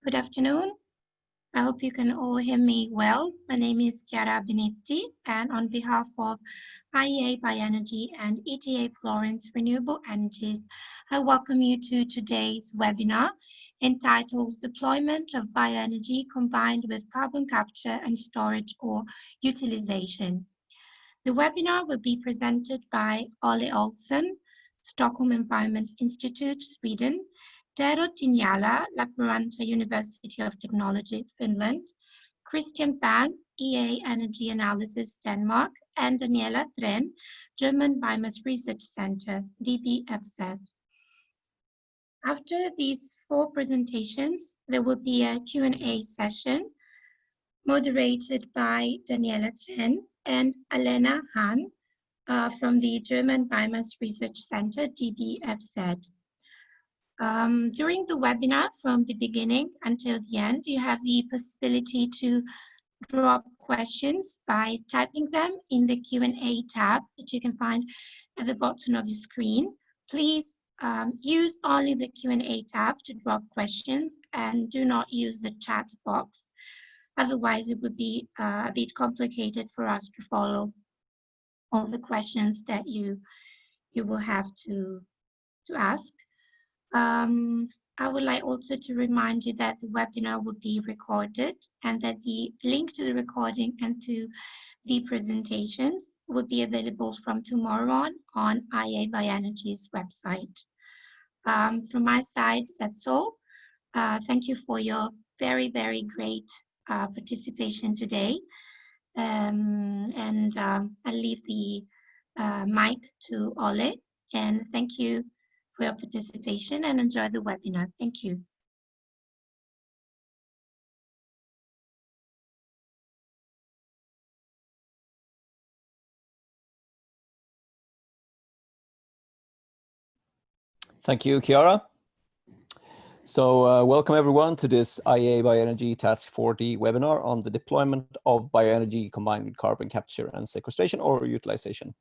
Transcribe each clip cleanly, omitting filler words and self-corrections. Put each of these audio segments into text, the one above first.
Good afternoon. I hope you can all hear me well. My name is Chiara Benetti, and on behalf of IEA Bioenergy and ETA Florence Renewable Energies, I welcome you to today's webinar entitled Deployment of Bioenergy Combined with Carbon Capture and Storage or Utilization. The webinar will be presented by Ole Olsson, Stockholm Environment Institute, Sweden, Tero Tinjala, Lappeenranta University of Technology, Finland, Christian Pan, EA Energy Analysis, Denmark, and Daniela Tren, German Biomass Research Center, DBFZ. After these 4 presentations, there will be a Q&A session moderated by Daniela Tren and Alena Hahn from the German Biomass Research Center, DBFZ. During the webinar, from the beginning until the end, you have the possibility to drop questions by typing them in the Q&A tab that you can find at the bottom of your screen. Please use only the Q&A tab to drop questions and do not use the chat box. Otherwise, it would be a bit complicated for us to follow all the questions that you will have to ask. I would like also to remind you that the webinar will be recorded and that the link to the recording and to the presentations will be available from tomorrow on IEA Bioenergy's website. From my side, that's all. Thank you for your very, very great participation today. I'll leave the mic to Ole, and thank you for your participation and enjoy the webinar. Thank you. Thank you, Chiara. So welcome everyone to this IEA Bioenergy Task 40 webinar on the deployment of bioenergy combined with carbon capture and sequestration or utilization.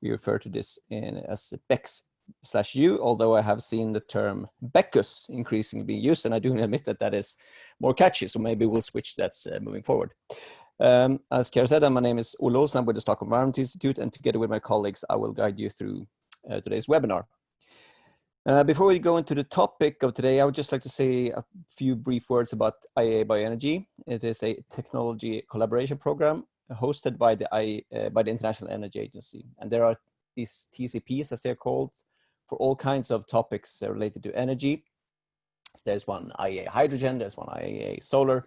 We refer to this as BECCS/U, although I have seen the term BECCUS increasingly being used, and I do admit that that is more catchy, so maybe we'll switch that moving forward. As Chiara said, my name is Ole Olsson. I'm with the Stockholm Environment Institute, and together with my colleagues, I will guide you through today's webinar. Before we go into the topic of today, I would just like to say a few brief words about IEA Bioenergy. It is a technology collaboration program hosted by the International Energy Agency, and there are these TCPs, as they're called, for all kinds of topics related to energy. So there's one IEA hydrogen, there's one IEA solar,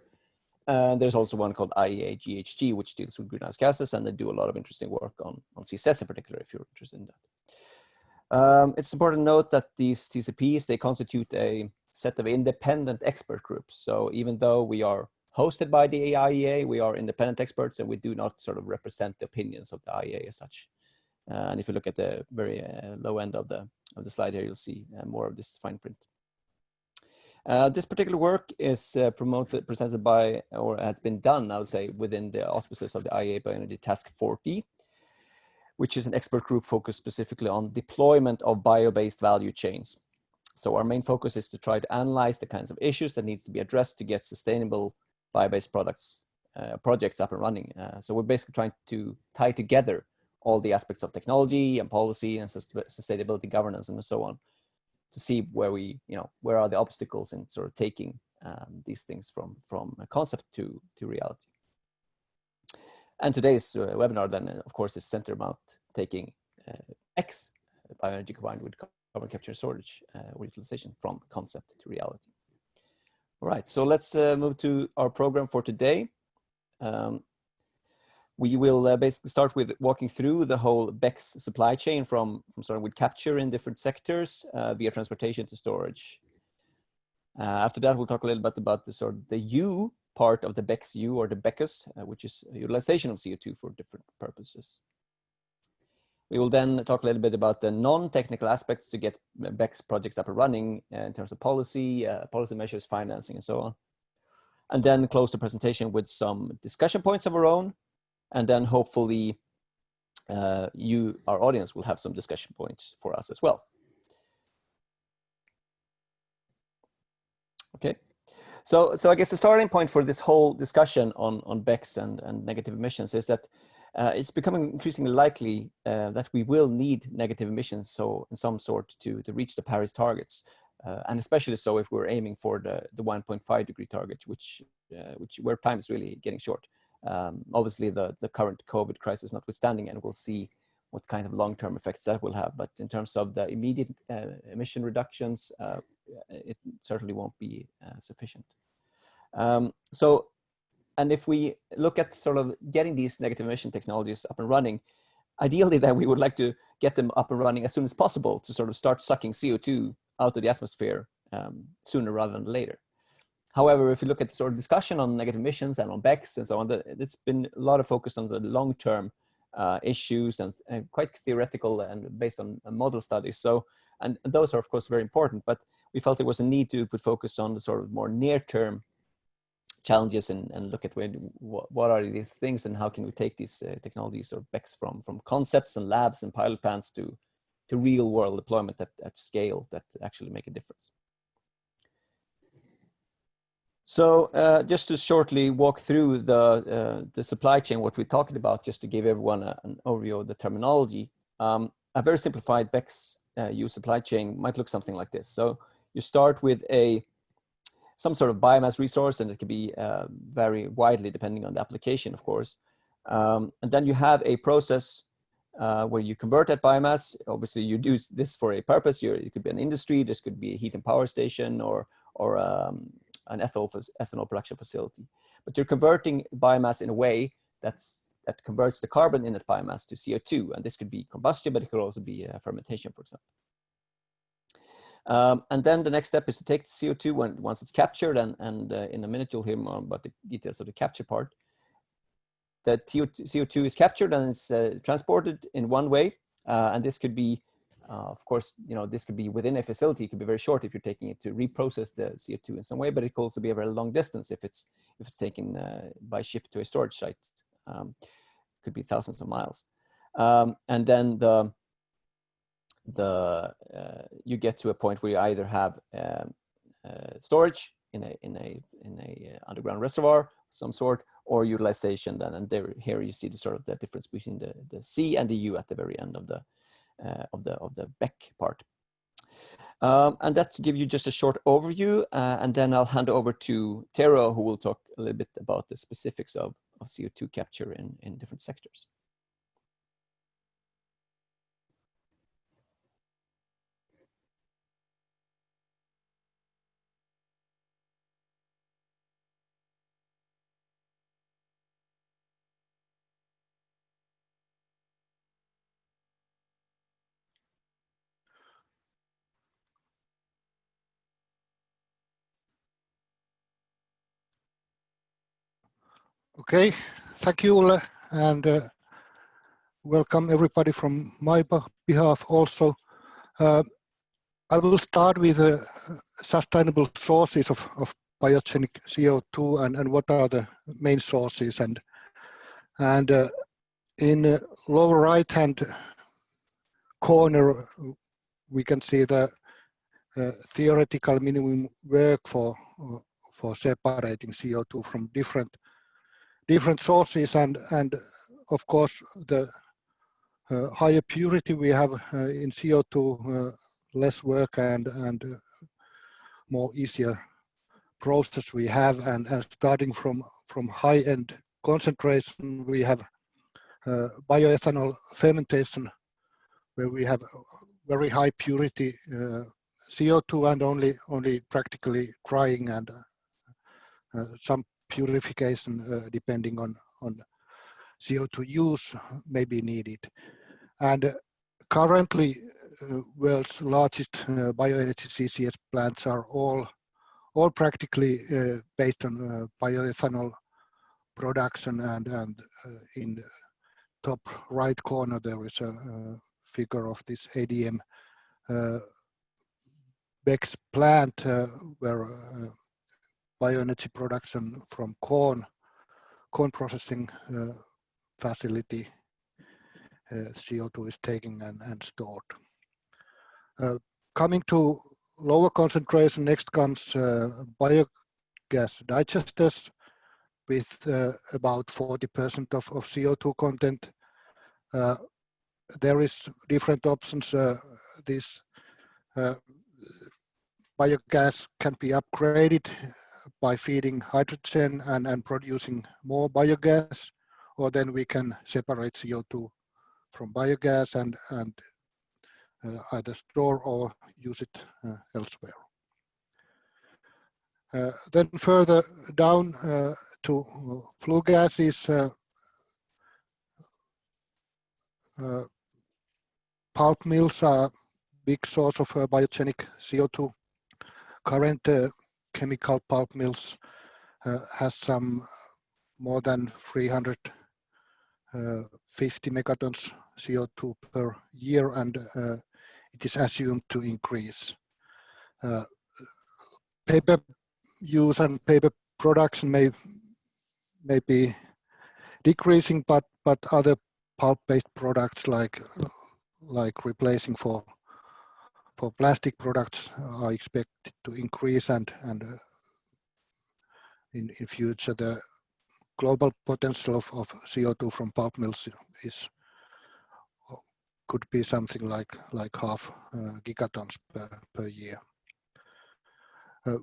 and there's also one called IEA GHG, which deals with greenhouse gases, and they do a lot of interesting work on CCS in particular, if you're interested in that. It's important to note that these TCPs, they constitute a set of independent expert groups. So even though we are hosted by the IEA, we are independent experts, and we do not sort of represent the opinions of the IEA as such. And if you look at the very low end of the slide here, you'll see more of this fine print. This particular work is presented by, or has been done, I would say, within the auspices of the IEA Bioenergy Task 40, which is an expert group focused specifically on deployment of bio-based value chains. So our main focus is to try to analyze the kinds of issues that needs to be addressed to get sustainable bio-based projects up and running. So we're basically trying to tie together all the aspects of technology and policy and sustainability governance and so on, to see where where are the obstacles in sort of taking these things from a concept to reality. And today's webinar then, of course, is centered about taking BECCS, bioenergy combined with carbon capture and storage or utilization, from concept to reality. All right, so let's move to our program for today. We will basically start with walking through the whole BECCS supply chain from starting with capture in different sectors via transportation to storage. After that, we'll talk a little bit about the U part of the BECCS-U, or the BECCUS, which is utilization of CO2 for different purposes. We will then talk a little bit about the non-technical aspects to get BECCS projects up and running in terms of policy, policy measures, financing, and so on. And then close the presentation with some discussion points of our own. And then hopefully you, our audience, will have some discussion points for us as well. Okay. So I guess the starting point for this whole discussion on BECCS and negative emissions is that it's becoming increasingly likely that we will need negative emissions, so in some sort, to reach the Paris targets, and especially so if we're aiming for the 1.5 degree target, which where time is really getting short. Obviously, the current COVID crisis notwithstanding, and we'll see what kind of long-term effects that will have. But in terms of the immediate emission reductions, it certainly won't be sufficient. And if we look at sort of getting these negative emission technologies up and running, ideally then we would like to get them up and running as soon as possible to sort of start sucking CO2 out of the atmosphere sooner rather than later. However, if you look at the sort of discussion on negative emissions and on BECCS and so on, it's been a lot of focus on the long-term issues and quite theoretical and based on model studies. So, and those are of course very important, but we felt there was a need to put focus on the sort of more near-term challenges and look at what are these things and how can we take these technologies or BECCS from concepts and labs and pilot plants to real world deployment at scale that actually make a difference. So just to shortly walk through the supply chain, what we talked about, just to give everyone an overview of the terminology, a very simplified BECCS use supply chain might look something like this. So you start with some sort of biomass resource, and it can be vary widely depending on the application, of course. And then you have a process where you convert that biomass. Obviously, you do this for a purpose. It could be an industry. This could be a heat and power station or an ethanol production facility. But you're converting biomass in a way that converts the carbon in that biomass to CO2. And this could be combustion, but it could also be fermentation, for example. And then the next step is to take the CO2 once it's captured, and in a minute you'll hear more about the details of the capture part. The CO2 is captured and it's transported in one way, and this could be, of course, this could be within a facility. It could be very short if you're taking it to reprocess the CO2 in some way, but it could also be a very long distance if it's taken by ship to a storage site. Could be thousands of miles, and then you get to a point where you either have storage in a underground reservoir of some sort, or utilization then, and here you see the sort of the difference between the C and the U at the very end of the BECCS part. And that to give you just a short overview, and then I'll hand over to Tero, who will talk a little bit about the specifics of CO2 capture in different sectors. Okay, thank you, Ole, and welcome everybody from my behalf also. I will start with sustainable sources of biogenic CO2 and what are the main sources. And in the lower right-hand corner, we can see the theoretical minimum work for separating CO2 from different sources, and of course the higher purity we have in CO2, less work and more easier process we have, and starting from high-end concentration, we have bioethanol fermentation, where we have very high purity CO2 and only practically drying and some purification depending on CO2 use may be needed. And currently world's largest bioenergy CCS plants are all practically based on bioethanol production, and in the top right corner there is a figure of this ADM BECCS plant where bioenergy production from corn processing facility CO2 is taken and stored. Coming to lower concentration, next comes gas digesters with about 40% of CO2 content. There is different options. This biogas can be upgraded by feeding hydrogen and producing more biogas, or then we can separate CO2 from biogas and either store or use it elsewhere. Then further down to flue gases, pulp mills are a big source of biogenic CO2. Current chemical pulp mills has some more than 350 megatons CO2 per year, and it is assumed to increase. Paper use and paper production may be decreasing, but other pulp-based products like replacing for plastic products are expected to increase, and in future the global potential of CO2 from pulp mills could be something like half gigatons per year.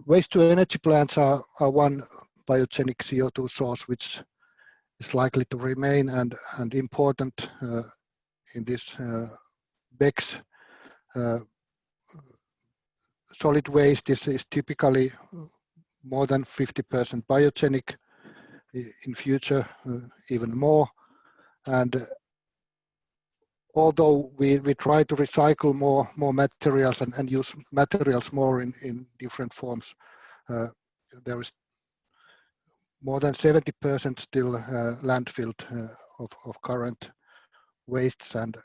Waste to energy plants are one biogenic CO2 source which is likely to remain and important in this BECCS. Solid waste is typically more than 50% biogenic, in future even more, and although we try to recycle more materials and use materials more in different forms, there is more than 70% still landfilled of current wastes, and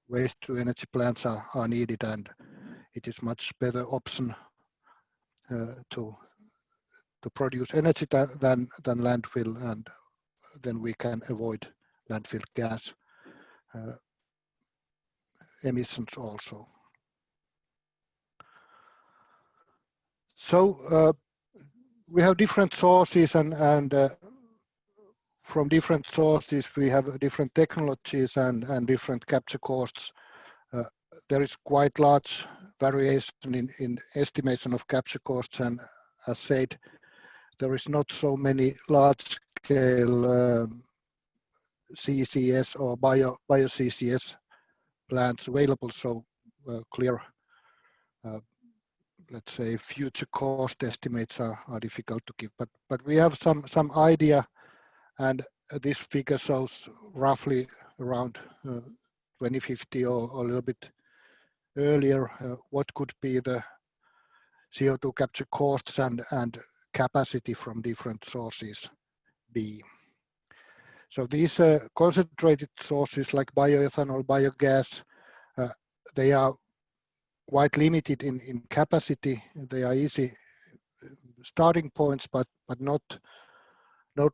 waste to energy plants are needed, and it is much better option to produce energy than landfill, and then we can avoid landfill gas emissions also. So we have different sources, and from different sources we have different technologies and different capture costs. There is quite large variation in estimation of capture costs, and as said, there is not so many large-scale CCS or bio-CCS plants available, so clear, let's say, future cost estimates are difficult to give. But we have some idea, and this figure shows roughly around 2050 or a little bit earlier what could be the CO2 capture costs and capacity from different sources be. So these concentrated sources like bioethanol, biogas, they are quite limited in capacity. They are easy starting points, but not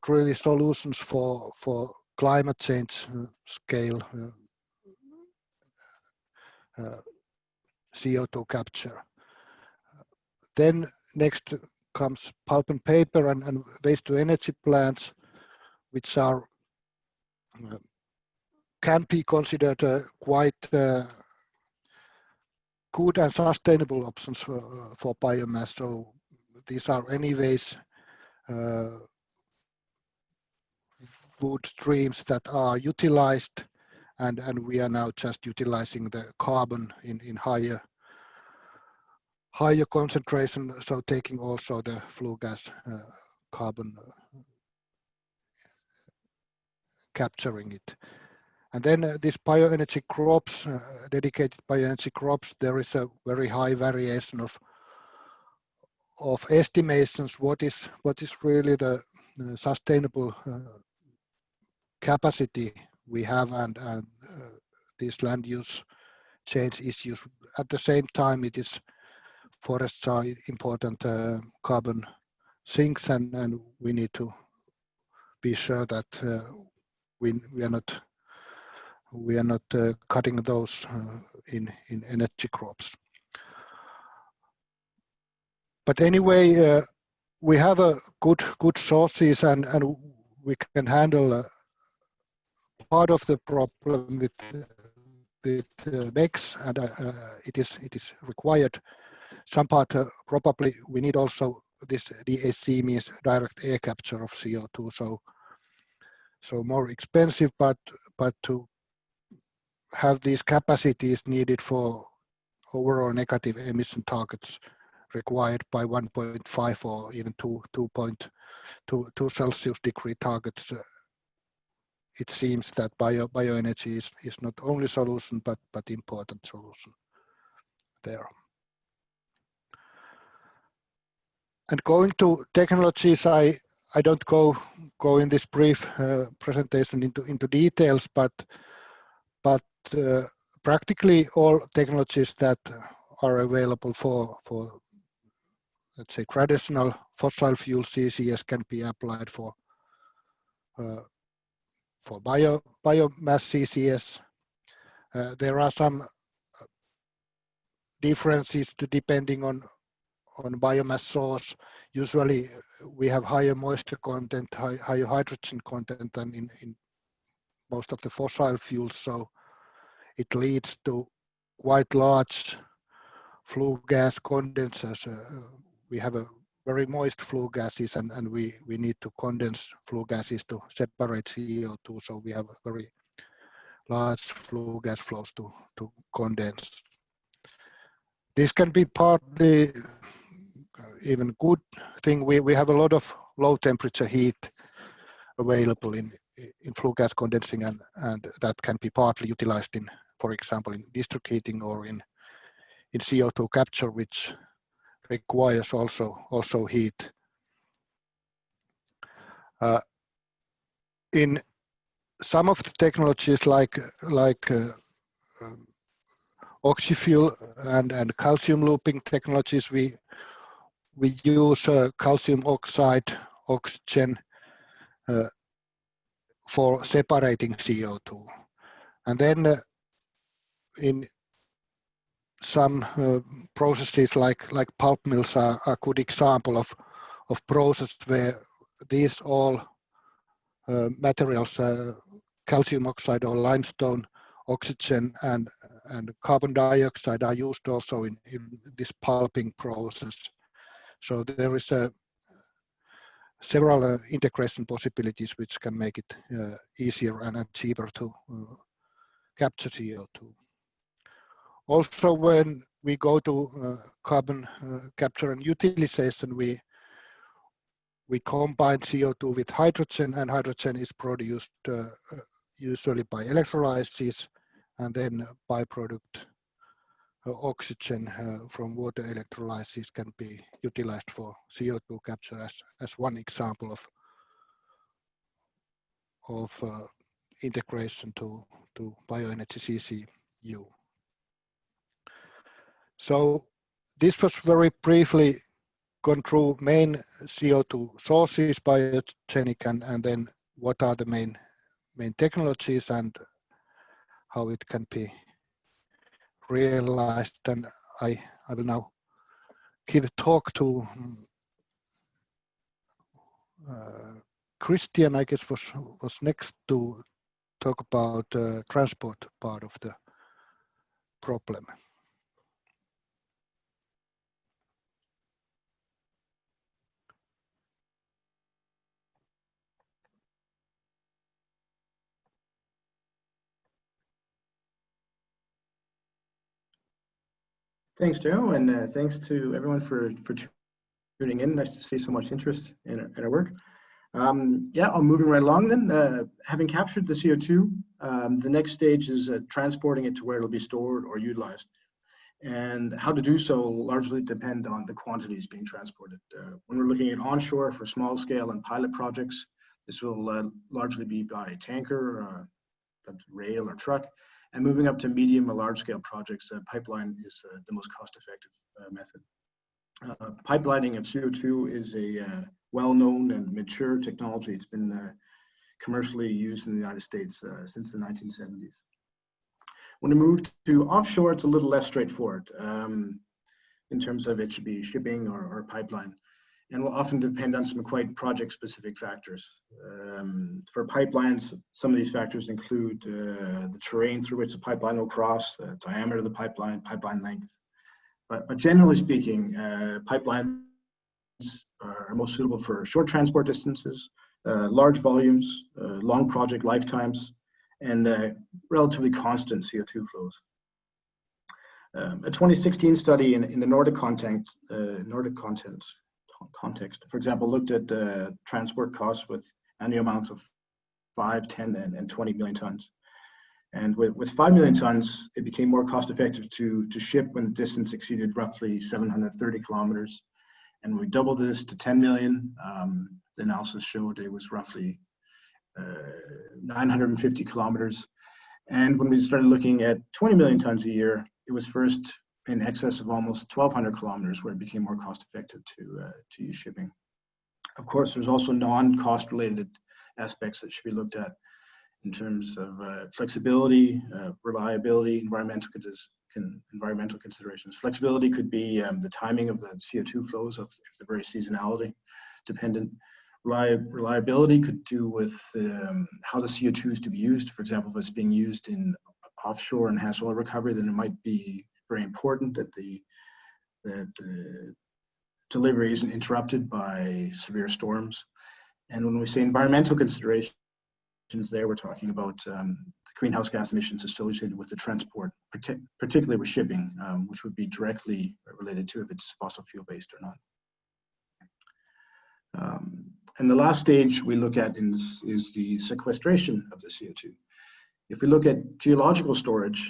really solutions for climate change scale CO2 capture. Then next comes pulp and paper and waste to energy plants, which are can be considered quite good and sustainable options for biomass. So these are anyways wood streams that are utilized, and we are now just utilizing the carbon in higher concentration, so taking also the flue gas carbon, capturing it. And then these bioenergy crops, dedicated bioenergy crops, there is a very high variation of estimations what is really the sustainable capacity we have, and these land use change issues. At the same time, it is forests are important carbon sinks, and we need to be sure that we are not cutting those in energy crops. But anyway, we have a good sources, and we can handle part of the problem with BECCS, and it is required. Some part probably we need also this DAC, means direct air capture of CO2. So more expensive, but to have these capacities needed for overall negative emission targets required by 1.5 or even 2.2 Celsius degree targets. It seems that bioenergy is not only solution but important solution there. And going to technologies, I don't go in this brief presentation into details, but practically all technologies that are available for let's say traditional fossil fuel CCS can be applied for biomass CCS. There are some differences depending on biomass source. Usually we have higher moisture content, higher hydrogen content than in most of the fossil fuels, so it leads to quite large flue gas condensers. We have a very moist flue gases, and we need to condense flue gases to separate CO2, so we have very large flue gas flows to condense. This can be partly even good thing. We have a lot of low temperature heat available in flue gas condensing, and that can be partly utilized in, for example, in district heating or in CO2 capture, which requires also heat. In some of the technologies like oxyfuel and calcium looping technologies, we use calcium oxide, oxygen for separating CO2. And then in some processes like pulp mills are a good example of process where these all materials, calcium oxide or limestone, oxygen and carbon dioxide are used also in this pulping process. So there is several integration possibilities which can make it easier and cheaper to capture CO2. Also, when we go to carbon capture and utilization, we combine CO2 with hydrogen, and hydrogen is produced usually by electrolysis, and then byproduct oxygen from water electrolysis can be utilized for CO2 capture as one example of integration to bioenergy CCU. So this was very briefly gone through main CO2 sources, biogenic, and then what are the main technologies and how it can be realized. And I will now give a talk to Christian, I guess was next to talk about transport part of the problem. Thanks, Joe, and thanks to everyone for tuning in. Nice to see so much interest in our work. Yeah, I'm moving right along then. Having captured the CO2, the next stage is transporting it to where it'll be stored or utilized. And how to do so largely depend on the quantities being transported. When we're looking at onshore for small scale and pilot projects, this will largely be by tanker, rail or truck. And moving up to medium or large scale projects, pipeline is the most cost effective method. Pipelining of CO2 is a well-known and mature technology. It's been commercially used in the United States since the 1970s. When we move to offshore, it's a little less straightforward. in terms of it should be shipping or pipeline, and will often depend on some quite project-specific factors. For pipelines, some of these factors include the terrain through which the pipeline will cross, the diameter of the pipeline, pipeline length. But generally speaking, pipelines are most suitable for short transport distances, large volumes, long project lifetimes, and relatively constant CO2 flows. A 2016 study in the Nordic context, for example, looked at transport costs with annual amounts of 5, 10, and 20 million tons. And with 5 million tons, it became more cost effective to ship when the distance exceeded roughly 730 kilometers. And when we doubled this to 10 million, the analysis showed it was roughly 950 kilometers. And when we started looking at 20 million tons a year, it was first in excess of almost 1,200 kilometers, where it became more cost effective to use shipping. Of course, there's also non-cost related aspects that should be looked at in terms of flexibility, reliability, environmental considerations. Flexibility could be the timing of the CO2 flows, if they're very seasonality dependent. Reliability could do with how the CO2 is to be used. For example, if it's being used in offshore enhanced oil recovery, then it might be very important that the delivery isn't interrupted by severe storms. And when we say environmental considerations there, we're talking about the greenhouse gas emissions associated with the transport, particularly with shipping, which would be directly related to if it's fossil fuel based or not. And the last stage we look at is the sequestration of the CO2. If we look at geological storage,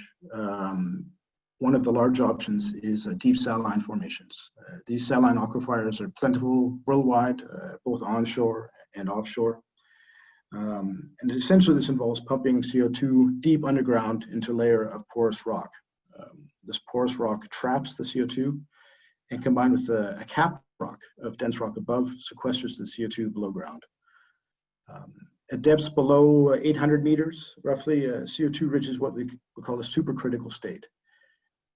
one of the large options is deep saline formations. These saline aquifers are plentiful worldwide, both onshore and offshore. And essentially this involves pumping CO2 deep underground into a layer of porous rock. This porous rock traps the CO2, and combined with a cap rock of dense rock above, sequesters the CO2 below ground. At depths below 800 meters, roughly, CO2 reaches what we call a supercritical state.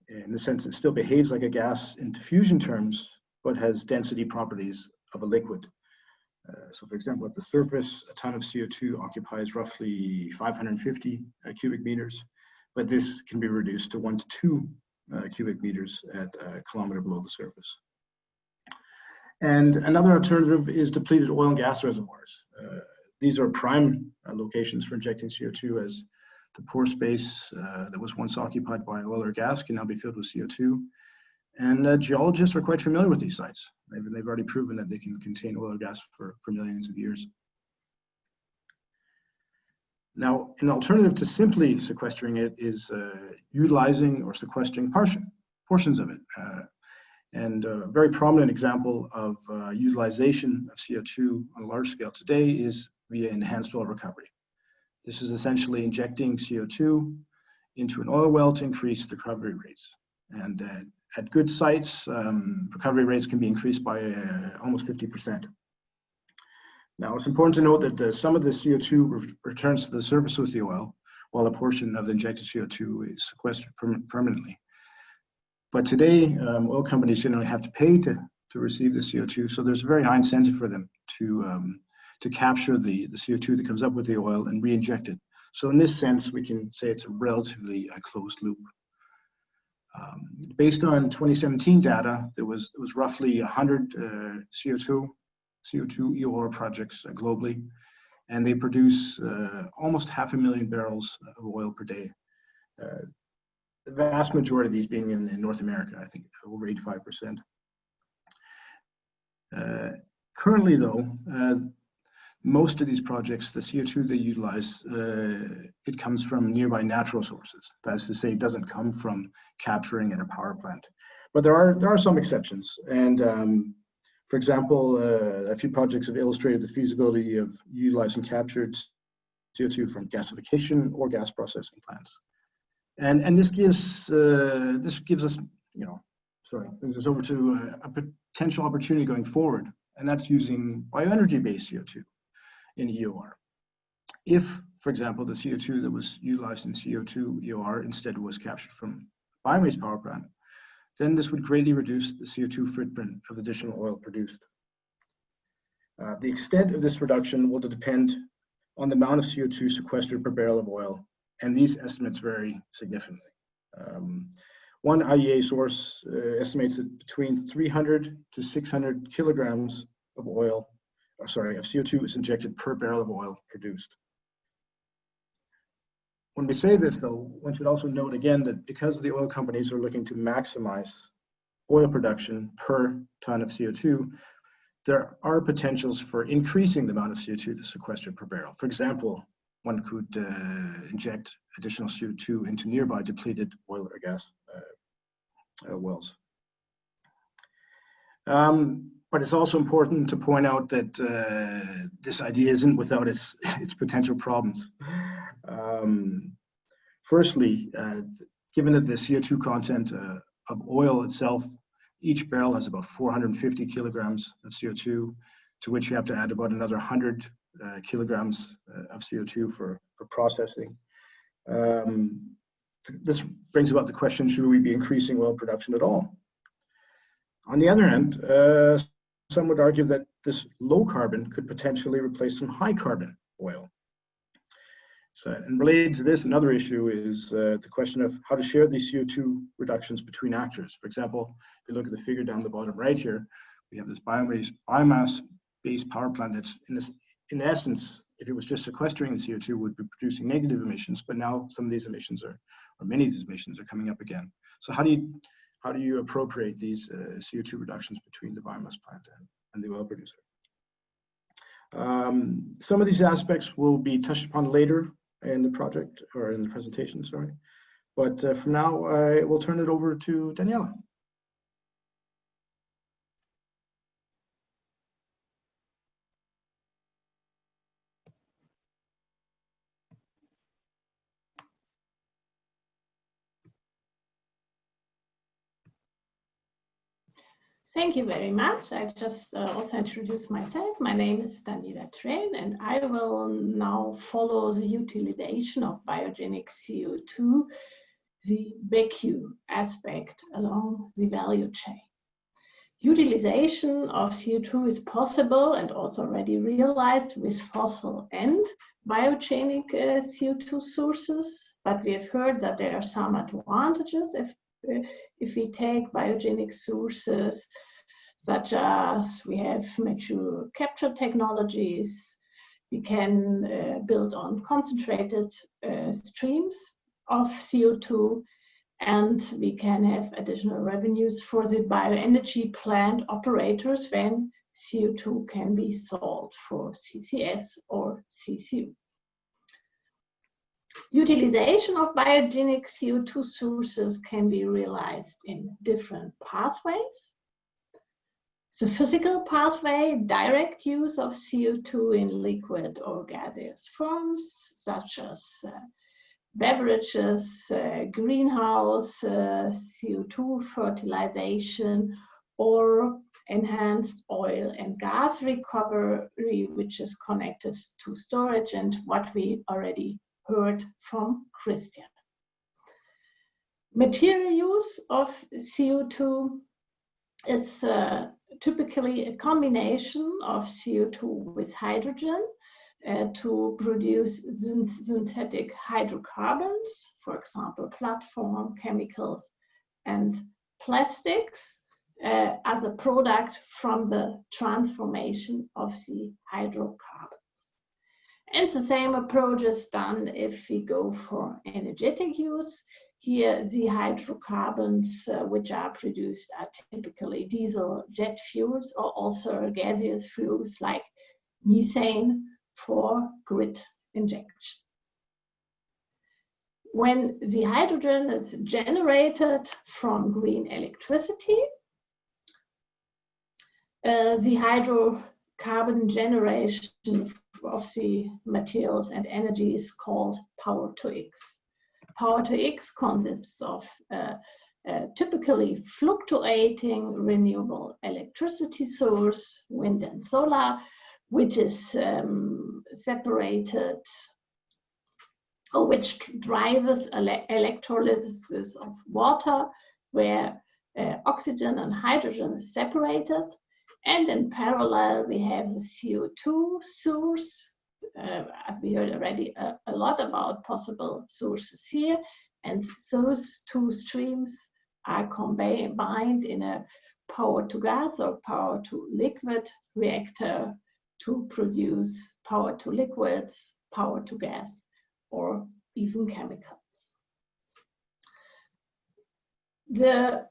In the sense it still behaves like a gas in diffusion terms, but has density properties of a liquid. So for example, at the surface, a ton of CO2 occupies roughly 550 cubic meters, but this can be reduced to 1 to 2 cubic meters at a kilometer below the surface. And another alternative is depleted oil and gas reservoirs. These are prime locations for injecting CO2, as the pore space that was once occupied by oil or gas can now be filled with CO2. And geologists are quite familiar with these sites. They've already proven that they can contain oil or gas for millions of years. Now, an alternative to simply sequestering it is utilizing or sequestering portions of it. And a very prominent example of utilization of CO2 on a large scale today is via enhanced oil recovery. This is essentially injecting CO2 into an oil well to increase the recovery rates. And at good sites, recovery rates can be increased by almost 50%. Now, it's important to note that some of the CO2 returns to the surface with the oil, while a portion of the injected CO2 is sequestered permanently. But today, oil companies generally have to pay to receive the CO2, so there's a very high incentive for them to capture the CO2 that comes up with the oil and re-inject it. So in this sense, we can say it's a relatively closed loop. Based on 2017 data, there was roughly 100 CO2 EOR projects globally, and they produce almost 500,000 barrels of oil per day. The vast majority of these being in North America, I think over 85%. Currently though, most of these projects, the CO2 they utilize, it comes from nearby natural sources. That is to say, it doesn't come from capturing in a power plant. But there are some exceptions. And for example, a few projects have illustrated the feasibility of utilizing captured CO2 from gasification or gas processing plants. And this gives us, brings us over to a potential opportunity going forward, and that's using bioenergy-based CO2 in EOR. If, for example, the CO2 that was utilized in CO2 EOR instead was captured from biomass power plant, then this would greatly reduce the CO2 footprint of additional oil produced. The extent of this reduction will depend on the amount of CO2 sequestered per barrel of oil, and these estimates vary significantly. One IEA source estimates that between 300 to 600 kilograms of CO2 is injected per barrel of oil produced. When we say this, though, one should also note again that because the oil companies are looking to maximize oil production per ton of CO2, there are potentials for increasing the amount of CO2 that's sequestered per barrel. For example, one could inject additional CO2 into nearby depleted oil or gas wells. But it's also important to point out that this idea isn't without its potential problems. Firstly, given that the CO2 content of oil itself, each barrel has about 450 kilograms of CO2, to which you have to add about another 100 kilograms of CO2 for processing. This brings about the question, should we be increasing oil production at all? On the other hand, some would argue that this low carbon could potentially replace some high carbon oil. So, and related to this, another issue is the question of how to share these CO2 reductions between actors. For example, if you look at the figure down the bottom right here, we have this biomass-based power plant that's in essence, if it was just sequestering the CO2, would be producing negative emissions, but now some of these emissions or many of these emissions are coming up again. So how do you appropriate these CO2 reductions between the biomass plant and the oil producer? Some of these aspects will be touched upon later in the project, or in the presentation, sorry. But for now, I will turn it over to Daniela. Thank you very much. I just also introduce myself. My name is Daniela Train, and I will now follow the utilization of biogenic CO2, the BECCUS aspect along the value chain. Utilization of CO2 is possible and also already realized with fossil and biogenic CO2 sources, but we have heard that there are some advantages if we take biogenic sources, such as we have mature capture technologies, we can build on concentrated streams of CO2, and we can have additional revenues for the bioenergy plant operators when CO2 can be sold for CCS or CCU. Utilization of biogenic CO2 sources can be realized in different pathways. The physical pathway, direct use of CO2 in liquid or gaseous forms, such as beverages, greenhouse, CO2 fertilization, or enhanced oil and gas recovery, which is connected to storage, and what we already heard from Christian. Material use of CO2 is typically a combination of CO2 with hydrogen to produce synthetic hydrocarbons, for example, platform chemicals and plastics, as a product from the transformation of the hydrocarbons. And the same approach is done if we go for energetic use. Here, the hydrocarbons which are produced are typically diesel jet fuels, or also gaseous fuels like methane for grid injection. When the hydrogen is generated from green electricity, the hydrocarbon generation of the materials and energy is called power to X. Power to X consists of typically fluctuating renewable electricity source, wind and solar, which is separated, or which drives electrolysis of water, where oxygen and hydrogen is separated. And in parallel, we have a CO2 source. We heard already a lot about possible sources here. And those two streams are combined in a power to gas or power to liquid reactor to produce power to liquids, power to gas, or even chemicals. There's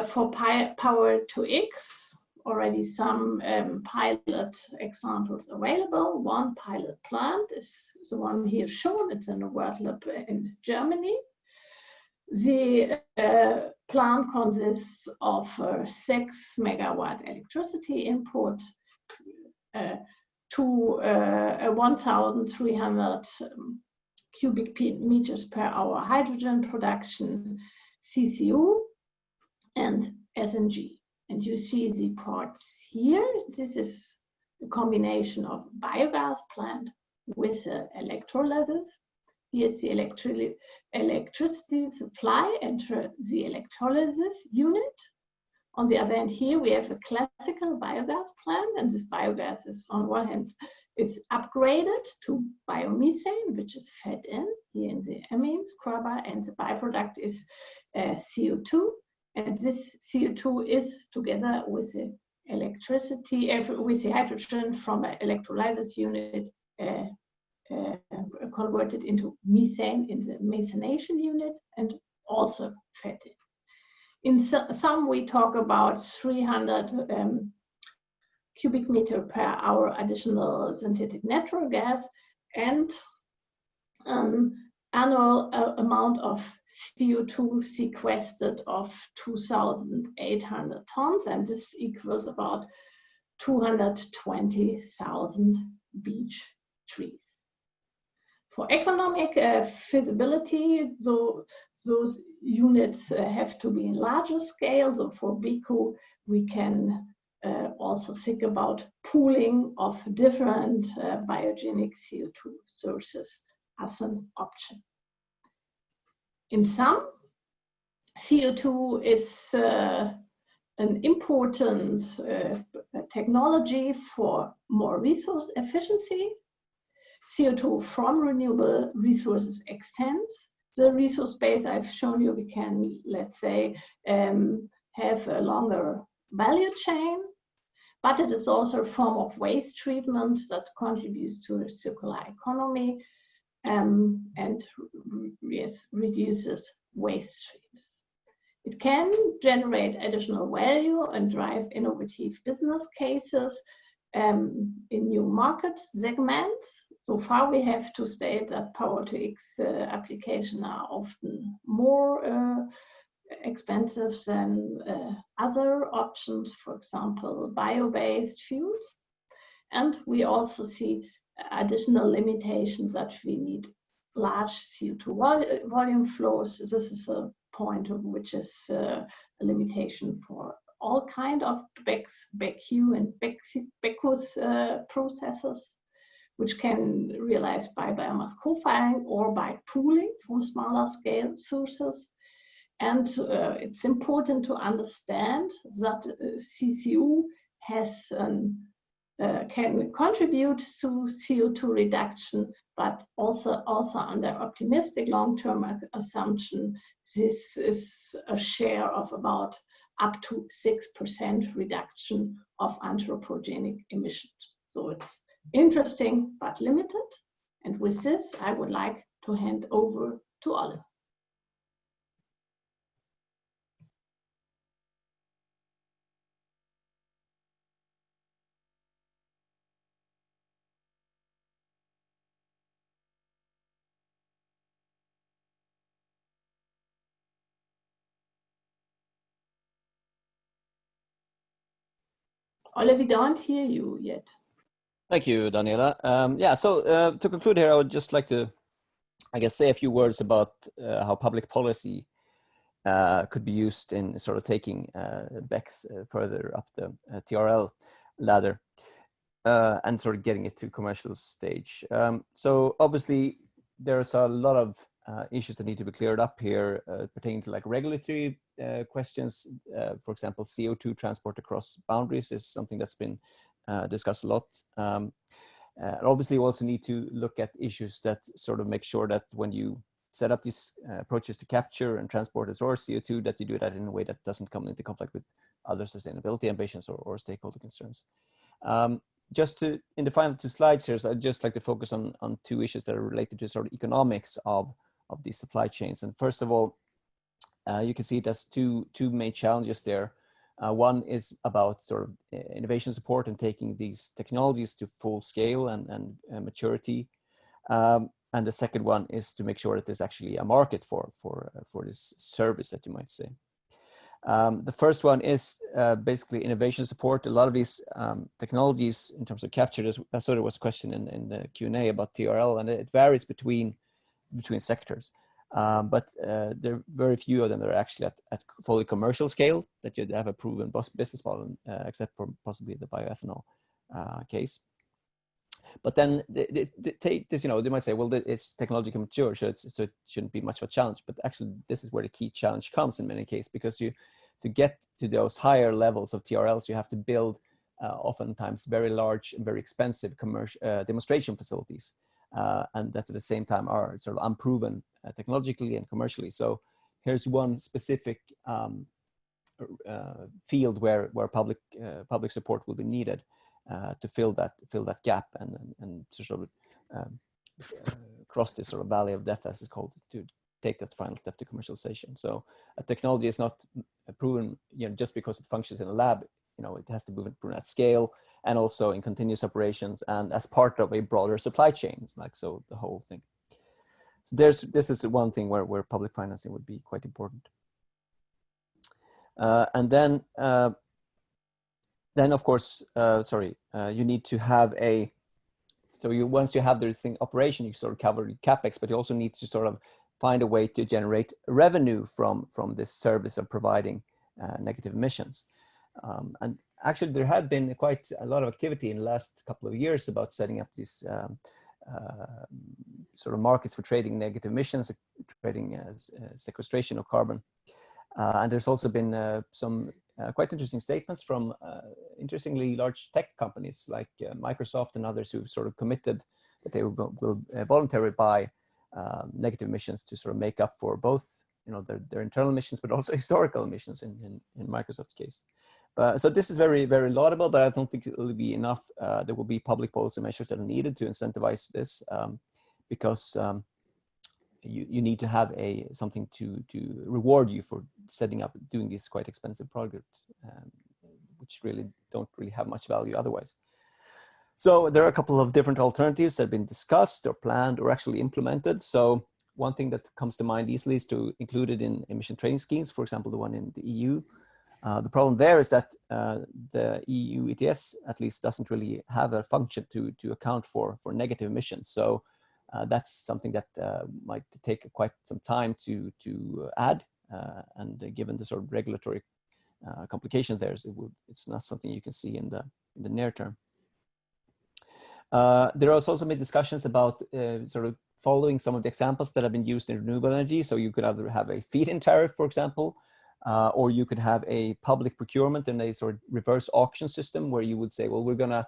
for power to X already some pilot examples available. One pilot plant is the one here shown. It's in a world lab in Germany. The plant consists of 6 megawatt electricity input to 1,300 cubic meters per hour hydrogen production, CCU, and SNG. And you see the parts here. This is a combination of biogas plant with electrolysis. Here's the electricity supply enter the electrolysis unit. On the other hand, here we have a classical biogas plant, and this biogas is on one hand is upgraded to biomethane, which is fed in here in the amine scrubber, and the byproduct is CO2. And this CO2 is together with the electricity, with the hydrogen from an electrolysis unit converted into methane in the methanation unit and also fed in. In some we talk about 300 cubic meter per hour additional synthetic natural gas and annual amount of CO2 sequestered of 2,800 tons, and this equals about 220,000 beech trees. For economic feasibility, those units have to be in larger scale. So for BECCU, we can also think about pooling of different biogenic CO2 sources as an option. In sum, CO2 is an important technology for more resource efficiency. CO2 from renewable resources extends the resource base. I've shown you we can, let's say, have a longer value chain, but it is also a form of waste treatment that contributes to a circular economy and reduces waste streams. It can generate additional value and drive innovative business cases in new market segments. So far, we have to state that power-to-X applications are often more expensive than other options, for example, bio-based fuels. And we also see additional limitations that we need large CO2 volume flows. This is a point which is a limitation for all kind of BECCU and BECCUS processes, which can realize by biomass co-firing or by pooling from smaller scale sources. And it's important to understand that CCU has can contribute to CO2 reduction, but also under optimistic long-term assumption, this is a share of about up to 6% reduction of anthropogenic emissions. So it's interesting but limited. And with this, I would like to hand over to Ole. Ole, we don't hear you yet. Thank you, Daniela. Yeah, so to conclude here, I would just like to, I guess, say a few words about how public policy could be used in sort of taking BECCS further up the TRL ladder and sort of getting it to commercial stage. So obviously, there's a lot of issues that need to be cleared up here pertaining to like regulatory questions. For example, CO2 transport across boundaries is something that's been discussed a lot. Obviously, you also need to look at issues that sort of make sure that when you set up these approaches to capture and transport and source CO2, that you do that in a way that doesn't come into conflict with other sustainability ambitions or stakeholder concerns. In the final 2 slides here, so I'd just like to focus on 2 issues that are related to sort of economics of these supply chains. And first of all, you can see there's two main challenges there. One is about sort of innovation support and taking these technologies to full scale and maturity. And the second one is to make sure that there's actually a market for this service, that you might say. The first one is basically innovation support. A lot of these technologies in terms of capture, I saw there was a question in the Q&A about TRL, and it varies between sectors. But there are very few of them that are actually at fully commercial scale, that you have a proven business model, except for possibly the bioethanol case. But then take this, they might say, well, it's technologically mature, so it shouldn't be much of a challenge. But actually, this is where the key challenge comes in many cases, because to get to those higher levels of TRLs, you have to build oftentimes very large and very expensive commercial demonstration facilities, and that at the same time are sort of unproven technologically and commercially. So here's one specific field where public support will be needed to fill that gap and to sort of cross this sort of valley of death, as it's called, to take that final step to commercialization. So a technology is not proven, just because it functions in a lab. It has to be proven at scale, and also in continuous operations, and as part of a broader supply chain, so the whole thing. So this is one thing where public financing would be quite important. And then of course, you need to have once you have the thing operation, you sort of cover the capex, but you also need to sort of find a way to generate revenue from this service of providing negative emissions. And actually, there had been quite a lot of activity in the last couple of years about setting up these sort of markets for trading negative emissions, trading sequestration of carbon. And there's also been some quite interesting statements from interestingly large tech companies like Microsoft and others, who've sort of committed that they will voluntarily buy negative emissions to sort of make up for both their internal emissions, but also historical emissions in Microsoft's case. So this is very, very laudable, but I don't think it will be enough. There will be public policy measures that are needed to incentivize this, because you need to have something to reward you for setting up, doing these quite expensive projects, which really don't really have much value otherwise. So there are a couple of different alternatives that have been discussed or planned or actually implemented. So one thing that comes to mind easily is to include it in emission trading schemes, for example, the one in the EU. The problem there is that the EU ETS at least doesn't really have a function to account for negative emissions. So that's something that might take quite some time to add, and given the sort of regulatory complication there, it's not something you can see in the near term. There are also been discussions about sort of following some of the examples that have been used in renewable energy. So you could either have a feed-in tariff, for example, or you could have a public procurement and a sort of reverse auction system where you would say, well, we're going to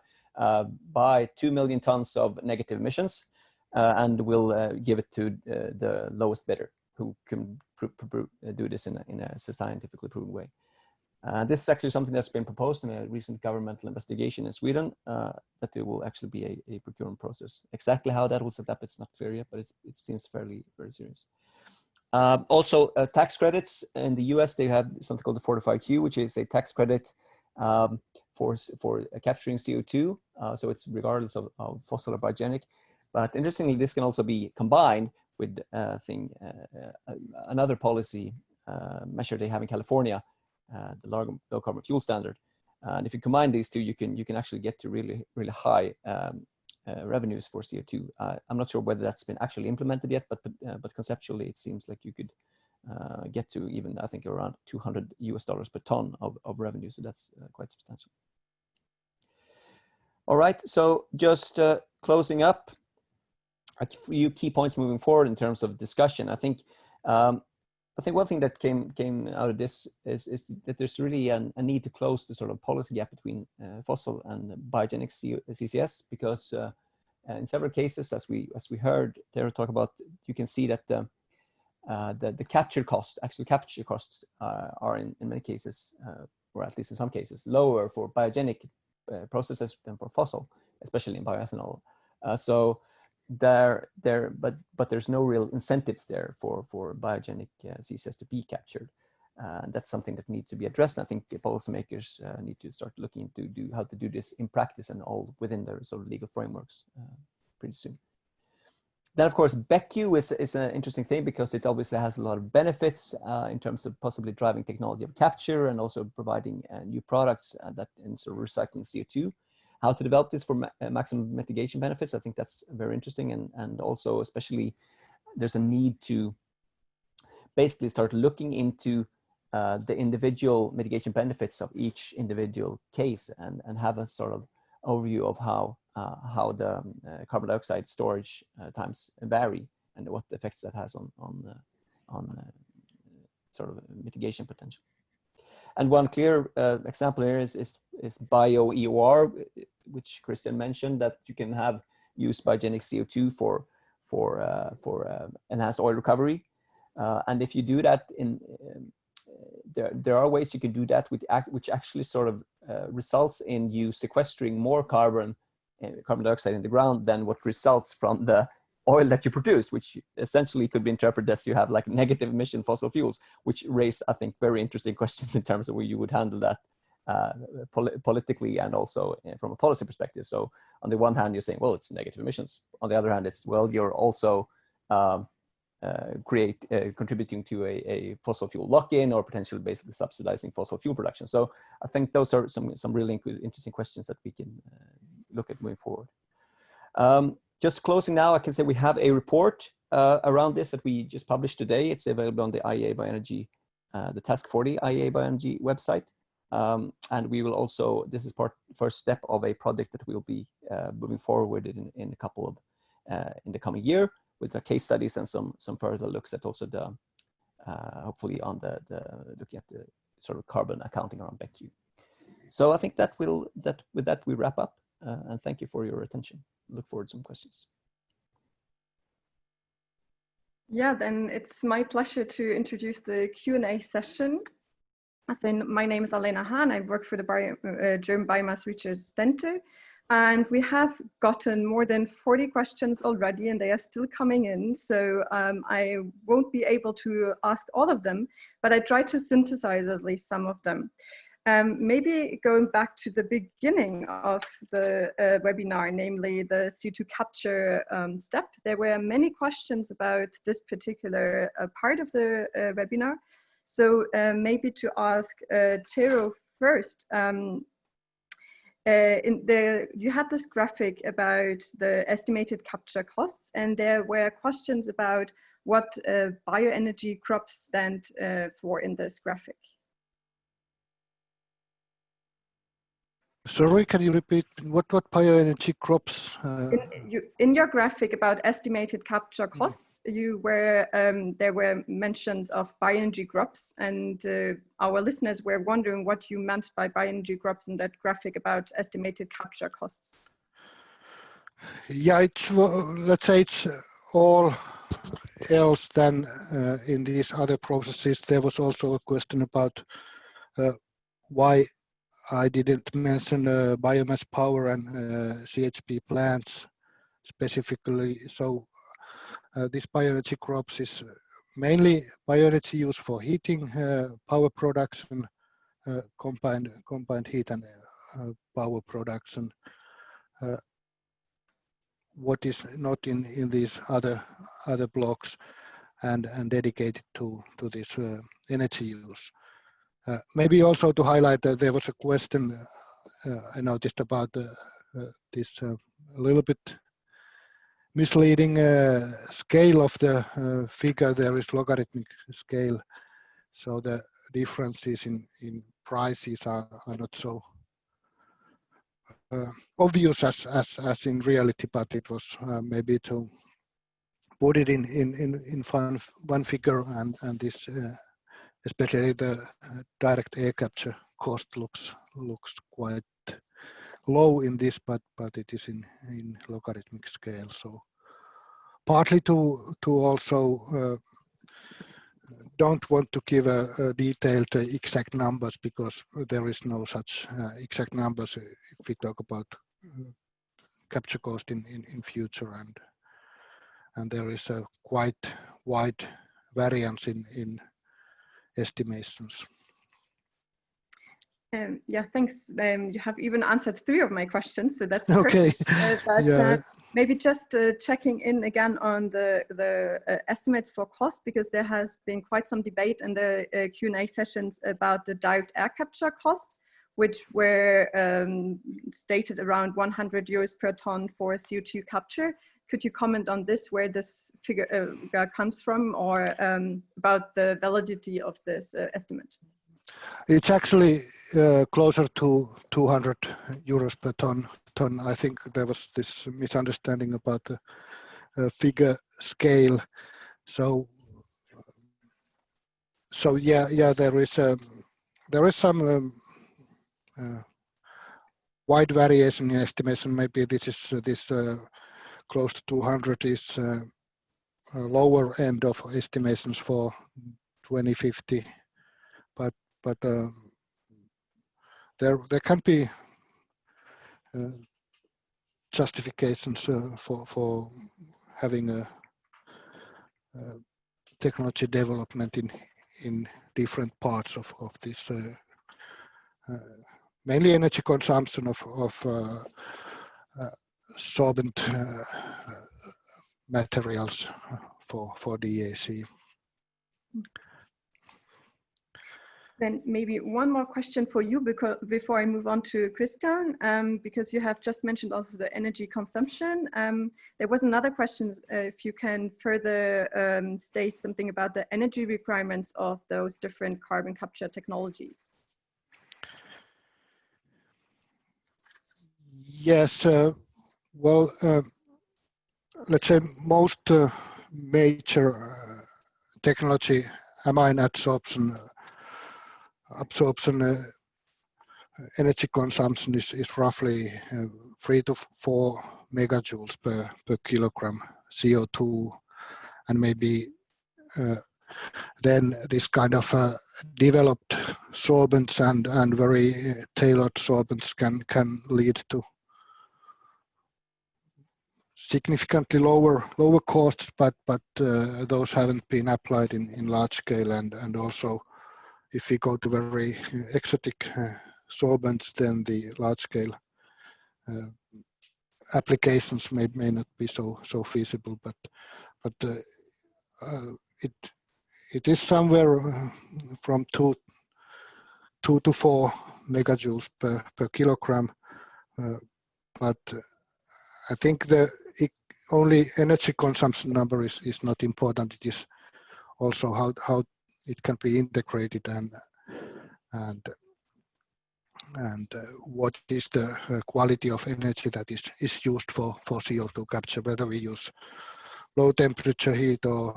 buy 2 million tons of negative emissions, and we'll give it to the lowest bidder who can do this in a scientifically proven way. This is actually something that's been proposed in a recent governmental investigation in Sweden, that there will actually be a procurement process. Exactly how that will set up, it's not clear yet, but it seems very, very serious. Also, tax credits in the US, they have something called the 45Q, which is a tax credit for capturing CO2. So it's regardless of fossil or biogenic. But interestingly, this can also be combined with another policy measure they have in California, the low carbon fuel standard. And if you combine these two, you can actually get to really, really high revenues for CO2. I'm not sure whether that's been actually implemented yet, but conceptually it seems like you could get to even, I think, around $200 per ton of revenue. So that's quite substantial. All right, so just closing up, a few key points moving forward in terms of discussion. I think one thing that came out of this is that there's really a need to close the sort of policy gap between fossil and biogenic CCS, because in several cases, as we heard Tero talk about, you can see that the capture costs are in many cases, or at least in some cases, lower for biogenic processes than for fossil, especially in bioethanol. So but there's no real incentives there for biogenic CCS to be captured. That's something that needs to be addressed. And I think policymakers need to start looking into how to do this in practice and all within their sort of legal frameworks pretty soon. Then, of course, BECCUS is an interesting thing because it obviously has a lot of benefits in terms of possibly driving technology of capture and also providing new products that in sort of recycling CO2. How to develop this for maximum mitigation benefits, I think that's very interesting. And also, especially, there's a need to basically start looking into the individual mitigation benefits of each individual case and have a sort of overview of how the carbon dioxide storage times vary and what effects that has on sort of mitigation potential. And one clear example here is bio-EOR, which Christian mentioned, that you can use biogenic CO2 for enhanced oil recovery. And if you do that, there are ways you can do that which actually sort of results in you sequestering more carbon dioxide in the ground than what results from the oil that you produce, which essentially could be interpreted as you have like negative emission fossil fuels, which raise, I think, very interesting questions in terms of where you would handle that politically and also from a policy perspective. So on the one hand, you're saying, well, it's negative emissions. On the other hand, it's, well, you're also contributing to a fossil fuel lock-in or potentially basically subsidizing fossil fuel production. So I think those are some really interesting questions that we can look at moving forward. Just closing now, I can say we have a report around this that we just published today. It's available on the IEA Bioenergy, the Task 40 IEA Bioenergy website. And we will also, this is first step of a project that we'll be moving forward in a couple of, in the coming year, with the case studies and some further looks at also the, hopefully on looking at the sort of carbon accounting around BECCU. So I think with that we wrap up, and thank you for your attention. Look forward to some questions. Yeah, then it's my pleasure to introduce the Q&A session. So my name is Alena Hahn. I work for the German Biomass Research Center. And we have gotten more than 40 questions already, and they are still coming in. So I won't be able to ask all of them, but I try to synthesize at least some of them. Maybe going back to the beginning of the webinar, namely the CO2 capture step, there were many questions about this particular part of the webinar. So maybe to ask Tero first, you had this graphic about the estimated capture costs, and there were questions about what bioenergy crops stand for in this graphic. Sorry, can you repeat what bioenergy crops? In your graphic about estimated capture costs, there were mentions of bioenergy crops, and our listeners were wondering what you meant by bioenergy crops in that graphic about estimated capture costs. Yeah, it's, let's say it's all else than in these other processes. There was also a question about why I didn't mention biomass power and CHP plants specifically. So this bioenergy crops is mainly bioenergy used for heating, power production, combined heat and power production. What is not in these other blocks and dedicated to this energy use. Maybe also to highlight that there was a question I noticed about this a little bit misleading scale of the figure. There is logarithmic scale, so the differences in prices are not so obvious as in reality, but it was maybe to put it in one figure, and this especially the direct air capture cost looks quite low in this, but it is in logarithmic scale. So partly to also don't want to give a detailed exact numbers, because there is no such exact numbers if we talk about capture cost in future, and there is a quite wide variance in estimations. Yeah, thanks. You have even answered 3 of my questions, so that's okay. But yeah. Maybe just checking in again on the estimates for cost, because there has been quite some debate in the Q&A sessions about the direct air capture costs, which were stated around 100 euros per ton for CO2 capture. Could you comment on this, where this figure comes from, or about the validity of this estimate? It's actually closer to 200 euros per ton. I think there was this misunderstanding about the figure scale. So yeah, there is some wide variation in estimation. Maybe this close to 200 is lower end of estimations for 2050, but there can be justifications for having a technology development in different parts of this, mainly energy consumption of sorbent materials for DAC. Then maybe one more question for you, because before I move on to Christian, because you have just mentioned also the energy consumption. There was another question, if you can further state something about the energy requirements of those different carbon capture technologies. Yes, well, let's say most major technology amine adsorption energy consumption is roughly 3 to 4 megajoules per kilogram CO2, and maybe then this kind of developed sorbents and very tailored sorbents can lead to significantly lower costs, but those haven't been applied in large scale, and also if we go to very exotic sorbents, then the large scale applications may not be so feasible, but it is somewhere from 2 to 4 megajoules per kilogram, but I think the only energy consumption number is not important. It is also how it can be integrated, and what is the quality of energy that is used for CO2 capture, whether we use low temperature heat or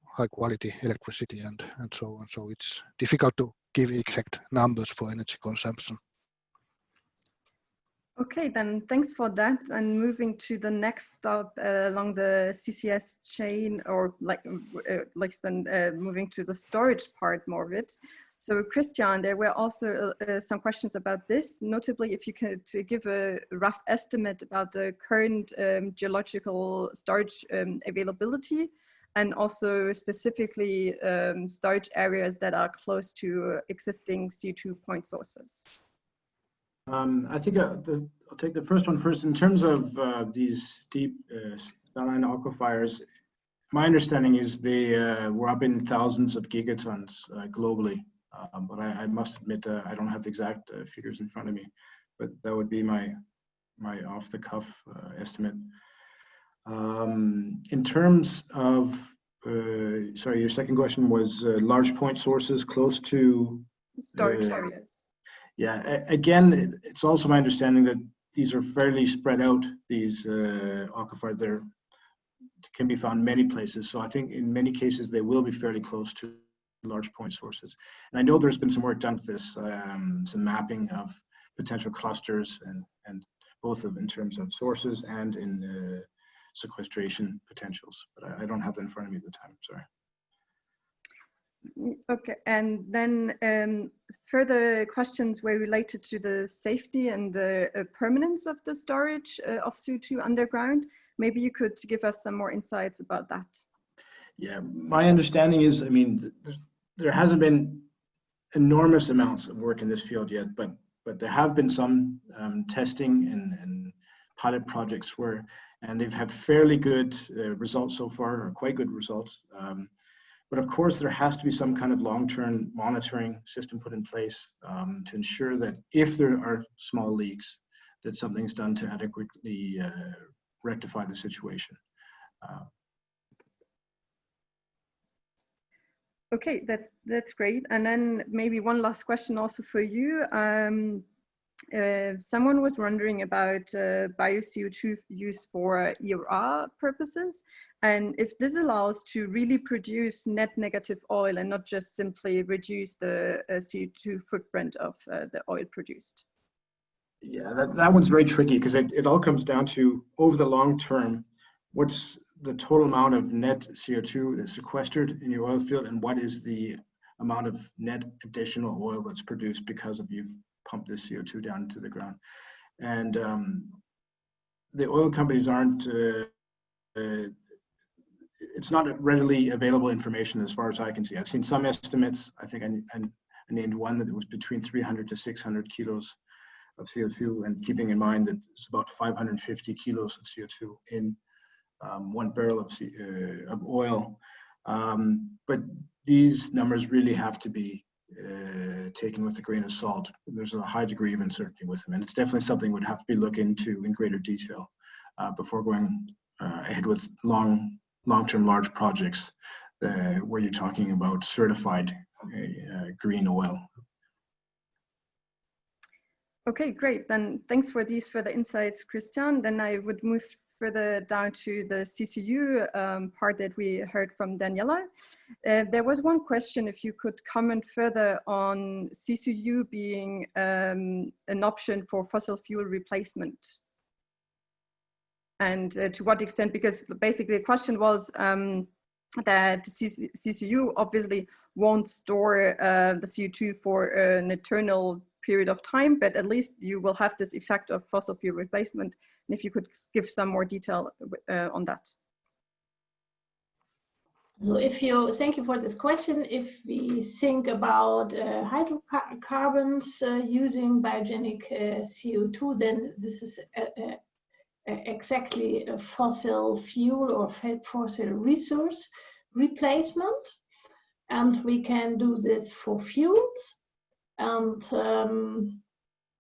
high quality electricity and so on. So it's difficult to give exact numbers for energy consumption. Okay, then thanks for that. And moving to the next stop along the CCS chain, or moving to the storage part more of it. So Christian, there were also some questions about this, notably if you could give a rough estimate about the current geological storage availability, and also specifically storage areas that are close to existing CO2 point sources. I think I'll take the first one first. In terms of these deep saline aquifers, my understanding is they were up in thousands of gigatons globally. But I must admit I don't have the exact figures in front of me, but that would be my off-the-cuff estimate. In terms of, sorry, your second question was large point sources close to storage areas. Yeah, again, it's also my understanding that these are fairly spread out, these aquifers. can be found many places. So I think in many cases they will be fairly close to large point sources. And I know there's been some work done to this, some mapping of potential clusters and both in terms of sources and in sequestration potentials. But I don't have that in front of me at the time, sorry. Okay, and then further questions were related to the safety and the permanence of the storage of CO2 underground. Maybe you could give us some more insights about that. Yeah, my understanding is, I mean, there hasn't been enormous amounts of work in this field yet, but there have been some testing and pilot projects and they've had fairly good results so far, or quite good results. But of course, there has to be some kind of long-term monitoring system put in place to ensure that if there are small leaks, that something's done to adequately rectify the situation. Okay, that's great. And then maybe one last question also for you. Someone was wondering about bio-CO2 used for ERR purposes, and if this allows to really produce net negative oil and not just simply reduce the CO2 footprint of the oil produced. Yeah, that one's very tricky because it all comes down to, over the long term, what's the total amount of net CO2 that's sequestered in your oil field, and what is the amount of net additional oil that's produced because of you've pumped this CO2 down into the ground. And the oil companies aren't, it's not readily available information as far as I can see. I've seen some estimates. I think I named one that it was between 300 to 600 kilos of CO2, and keeping in mind that it's about 550 kilos of CO2 in 1 barrel of oil. But these numbers really have to be taken with a grain of salt. There's a high degree of uncertainty with them, and it's definitely something we'd have to be looked into in greater detail before going ahead with long-term large projects where you're talking about certified green oil. Okay, great. Then thanks for these further insights, Christian. Then I would move further down to the CCU part that we heard from Daniela. There was one question, if you could comment further on CCU being an option for fossil fuel replacement. And to what extent, because basically the question was that CCU obviously won't store the CO2 for an eternal period of time, but at least you will have this effect of fossil fuel replacement. And if you could give some more detail on that. So thank you for this question. If we think about hydrocarbons using biogenic CO2, then this is exactly a fossil fuel or fossil resource replacement. And we can do this for fuels, and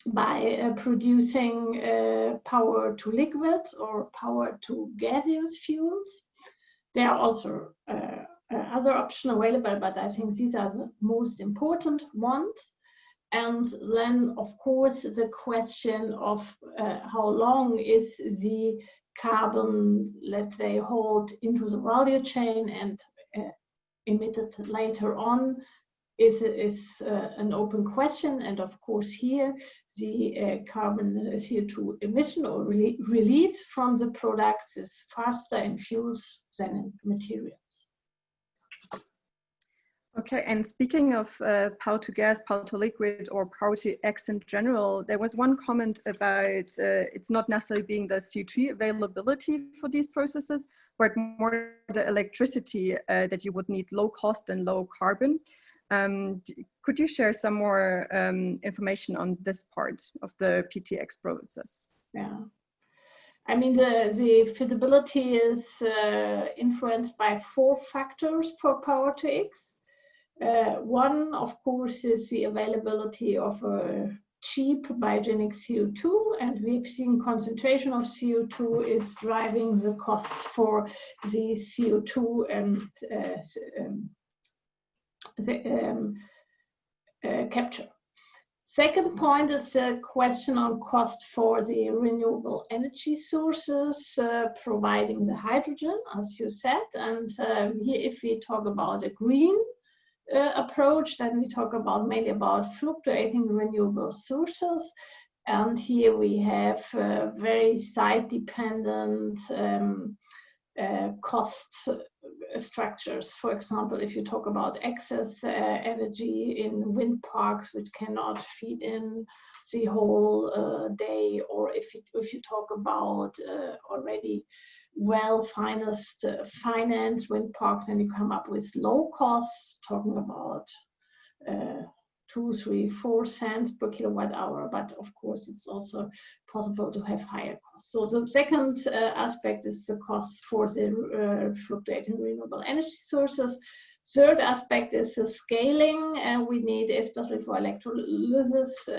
by producing power to liquids or power to gaseous fuels. There are also other options available, but I think these are the most important ones. And then, of course, the question of how long is the carbon, let's say, hauled into the value chain and emitted later on is an open question. And of course, here the carbon CO2 emission or release from the products is faster in fuels than in materials. Okay, and speaking of power to gas, power to liquid, or power to X in general, there was one comment about it's not necessarily being the CO2 availability for these processes, but more the electricity that you would need low cost and low carbon. Could you share some more information on this part of the PTX process? Yeah, I mean, the feasibility is influenced by 4 factors for power to X. One, of course, is the availability of a cheap biogenic CO2, and we've seen concentration of CO2 is driving the cost for the CO2 and the capture. Second point is a question on cost for the renewable energy sources, providing the hydrogen, as you said. And here, if we talk about a green approach, then we talk about mainly about fluctuating renewable sources. And here we have very site-dependent cost structures. For example, if you talk about excess energy in wind parks which cannot feed in the whole day, or if you talk about already well-financed wind parks, and you come up with low costs, talking about 2, 3, 4 cents per kilowatt hour, but of course it's also possible to have higher costs. So the second aspect is the cost for the fluctuating renewable energy sources. Third aspect is the scaling, and we need, especially for electrolysis,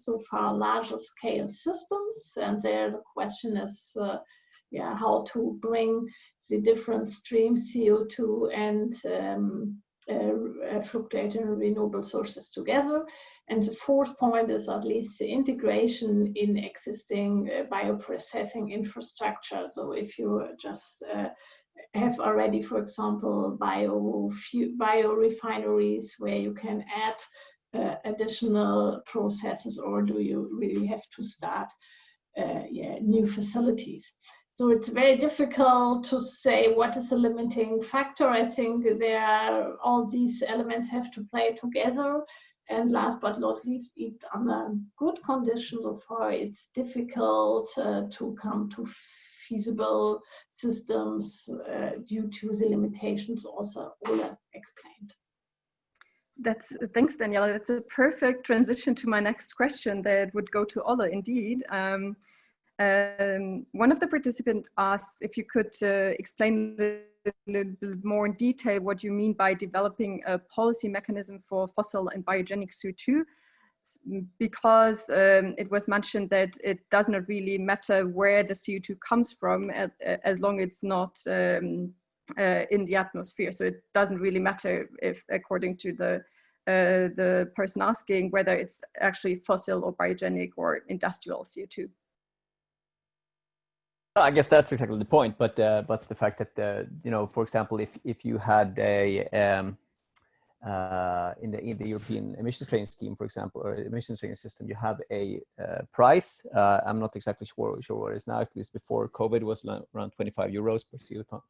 so far larger scale systems. And there the question is, how to bring the different streams, CO2 and fluctuating renewable sources together. And the fourth point is at least the integration in existing bioprocessing infrastructure. So if you just have already, for example, biorefineries where you can add additional processes, or do you really have to start new facilities? So it's very difficult to say what is a limiting factor. I think all these elements have to play together. And last but not least, under good conditions so far, it's difficult to come to feasible systems due to the limitations also Ola explained. Thanks, Daniela. That's a perfect transition to my next question that would go to Ola indeed. One of the participants asked if you could explain a little bit more in detail what you mean by developing a policy mechanism for fossil and biogenic CO2, because it was mentioned that it does not really matter where the CO2 comes from as long as it's not in the atmosphere. So it doesn't really matter if, according to the person asking, whether it's actually fossil or biogenic or industrial CO2. I guess that's exactly the point, but the fact that for example, if you had a in the European emissions trading scheme, for example, or emissions trading system, you have a price. I'm not exactly sure what it is now. At least before COVID, it was around 25 euros per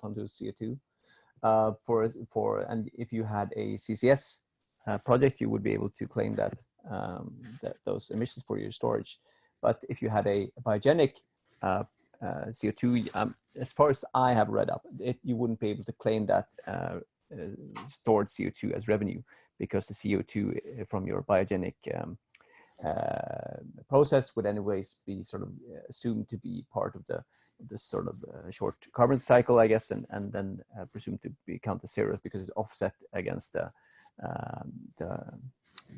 ton of CO2. And if you had a CCS project, you would be able to claim those emissions for your storage. But if you had a biogenic CO2, as far as I have read up, you wouldn't be able to claim that stored CO2 as revenue, because the CO2 from your biogenic process would anyways be sort of assumed to be part of the sort of short carbon cycle, I guess, and then presumed to be counted zero because it's offset against the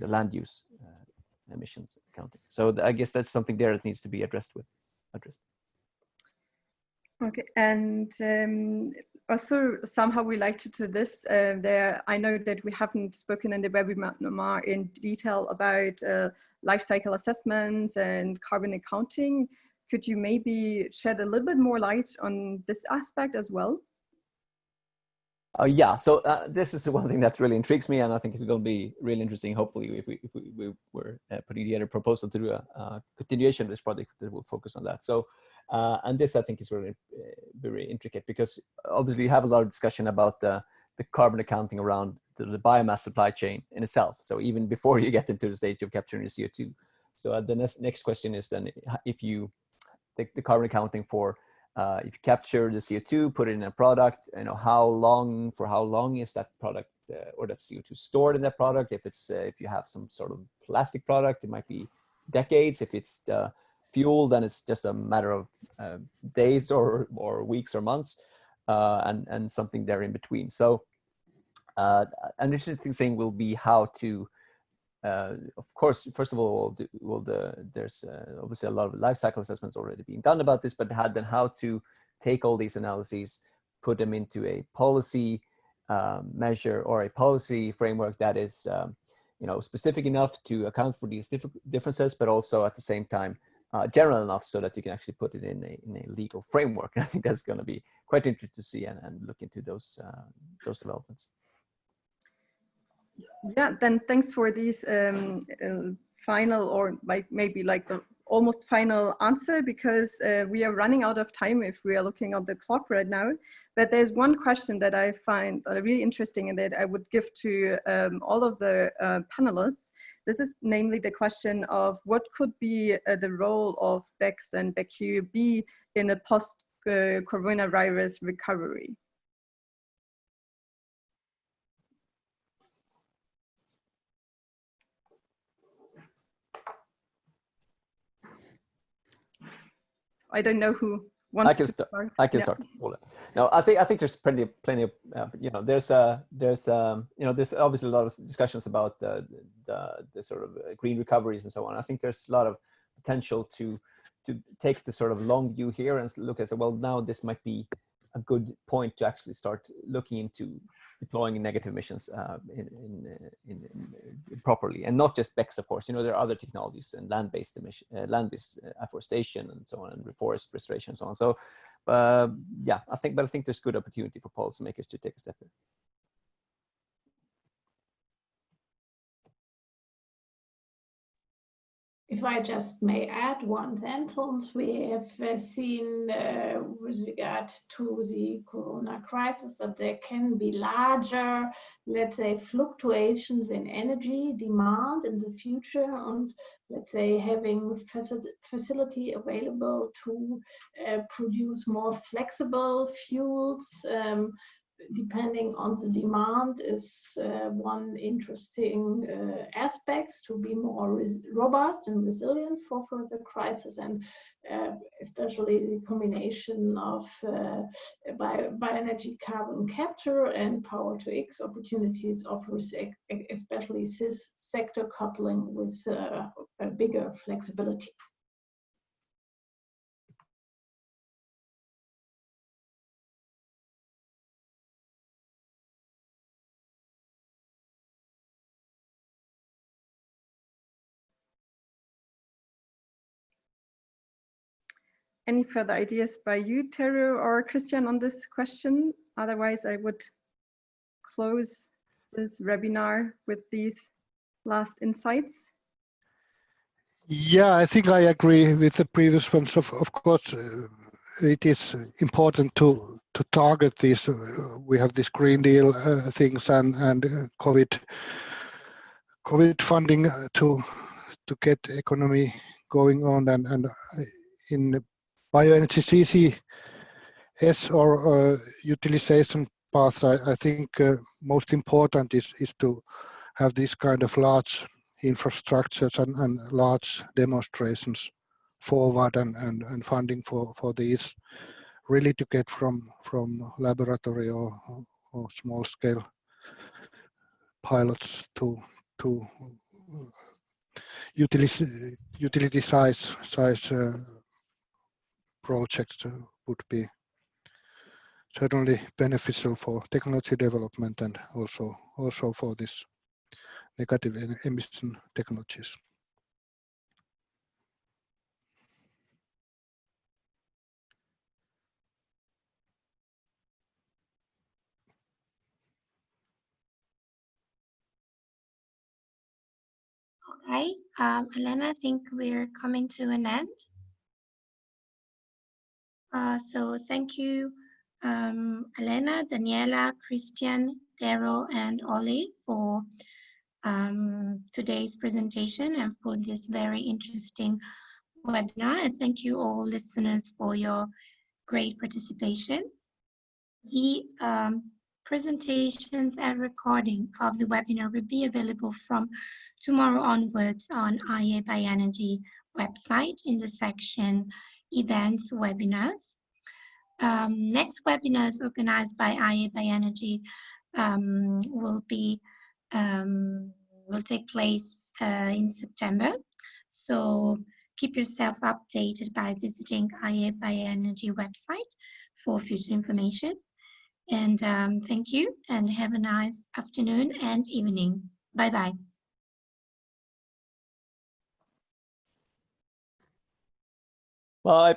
land use emissions accounting. So I guess that's something there that needs to be addressed. Okay, and also somehow related to this, I know that we haven't spoken in the webinar in detail about life cycle assessments and carbon accounting. Could you maybe shed a little bit more light on this aspect as well? Yeah, so this is one thing that really intrigues me, and I think it's going to be really interesting, hopefully, if we were putting together a proposal to do a continuation of this project that will focus on that. So, and this I think is really very intricate, because obviously you have a lot of discussion about the carbon accounting around the biomass supply chain in itself. So even before you get into the stage of capturing the CO2. So the next question is then, if you take the carbon accounting for if you capture the CO2, put it in a product, for how long is that product or that CO2 stored in that product? If you have some sort of plastic product, it might be decades. If it's fuel, then it's just a matter of days or weeks or months, and something there in between. So an interesting thing will be how to, of course, first of all, there's obviously a lot of life cycle assessments already being done about this, but then how to take all these analyses, put them into a policy measure or a policy framework that is specific enough to account for these differences, but also at the same time general enough so that you can actually put it in a legal framework. And I think that's going to be quite interesting to see and look into those developments. Yeah, then thanks for these final, or maybe like the almost final answer, because we are running out of time if we are looking at the clock right now. But there's one question that I find really interesting and that I would give to all of the panelists. This is namely the question of what could be the role of BECCS and BECCU be in a post-coronavirus recovery. I don't know who wants to start. I can start. No, I think there's plenty of there's obviously a lot of discussions about the sort of green recoveries and so on. I think there's a lot of potential to take the sort of long view here and look at, well, now this might be a good point to actually start looking into deploying negative emissions properly, and not just BECCS, of course. There are other technologies and land-based afforestation and so on, and reforest restoration and so on. So, yeah, I think there's good opportunity for policymakers to take a step here. If I just may add one sentence, we have seen with regard to the corona crisis that there can be larger, let's say, fluctuations in energy demand in the future, and let's say having facility available to produce more flexible fuels depending on the demand is one interesting aspect to be more robust and resilient for further crisis, and especially the combination of bioenergy carbon capture and power to X opportunities offers especially this sector coupling with a bigger flexibility. Any further ideas by you, Tero or Christian, on this question? Otherwise, I would close this webinar with these last insights. Yeah, I think I agree with the previous ones. Of course, it is important to target these. We have this Green Deal things and COVID funding to get economy going on, and in bioenergy CCS or utilization path, I think most important is to have these kind of large infrastructures and large demonstrations forward and funding for these, really to get from laboratory or small scale pilots to utility size projects would be certainly beneficial for technology development and also for this negative emission technologies. Okay, Elena, I think we're coming to an end. So thank you, Elena, Daniela, Christian, Tero, and Ollie for today's presentation and for this very interesting webinar. And thank you all listeners for your great participation. The presentations and recording of the webinar will be available from tomorrow onwards on IEA Bioenergy website in the section Events Webinars. Next webinars organized by IEA Bioenergy will take place in September. So keep yourself updated by visiting IEA Bioenergy website for future information. And thank you, and have a nice afternoon and evening. Bye-bye. Bye.